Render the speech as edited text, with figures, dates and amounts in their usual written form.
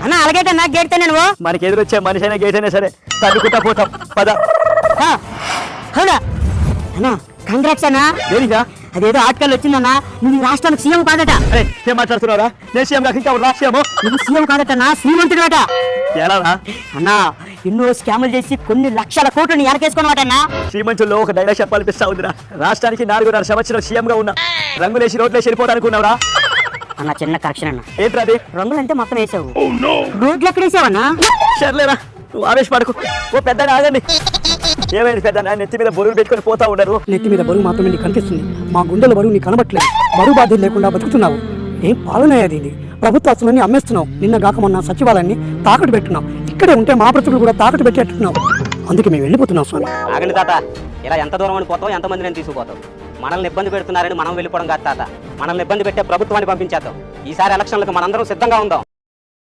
అన్న అలాగేటన్నా గేట్ తే నువ్వు మనకి ఎదురొచ్చే మనిషి అయినా గేట్ అయినా సరే తగ్గుకుంటా పోతాం పద. అవునా అన్నా కంగ్రాట్స్ అన్నా. దేనికా? అదేదో ఆర్టికల్ వచ్చిందన్నా నువ్వు రాష్ట్రానికి సీఎం కాదట. అరే ఏం మాట్లాడుతున్నారా? నేను సీఎం కాక ఇంకా రాష్ట్రీయము. నువ్వు సీఎం కాదటన్నా శ్రీమంతుడట. ఎలా అన్నా ఎన్నో స్కాములు చేసి కొన్ని లక్షల కోట్లు ఎనకేసుకున్నావటన్నా. శ్రీమంతుల్లో ఒక డైలాగ్ చెప్పాలనిపిస్తా ఉందిరా. రాష్ట్రానికి 4.5 సంవత్సరం సీఎం గా ఉన్నా, రంగులేసి రోడ్లేసి వెళ్ళిపోవడానుకున్నావురా. అన్న చిన్న కరెక్షన్ అన్న, ఏంట్రా అది? రంగులంటే మొత్తం వేసావు, రోడ్లు ఎక్కడ వేసావన్నా? సర్లేరా నువ్వు ఆవేశపడకు. ఓ పెద్ద ఆగండి. ఏమైంది పెద్ద? నెత్తి మీద బరువులు పెట్టుకొని పోతా ఉన్నారు. నెత్తి మీద బరువు మాత్రమే నీకు కనిపిస్తుంది, మా గుండెల బరువు నీకు కనబట్లేదు. బరువు బాధ్యత లేకుండా బతుకుతున్నావు. ఏం పాలనయ్యేది ఇది? ప్రభుత్వ ఆస్తులన్నీ అమ్మేస్తున్నావు. నిన్న గాక మొన్న సచివాలయాన్ని తాకట్టు పెట్టున్నావు. ఇక్కడే ఉంటే మా బ్రతుకులు కూడా తాకట్టు పెట్టేట్టున్నావు. అందుకే మేము వెళ్ళిపోతున్నాం స్వామి. ఆగండి తాత, ఇలా ఎంత దూరం అని పోతావు, ఎంతమందిని తీసుకుపోతావు? మనల్ని ఇబ్బంది పెడుతున్నారని మనం వెళ్ళిపోవడం కాదు తాత, మనల్ని ఇబ్బంది పెట్టే ప్రభుత్వాన్ని పంపించేద్దాం. ఈసారి ఎలక్షన్లకు మనందరం సిద్ధంగా ఉందాం.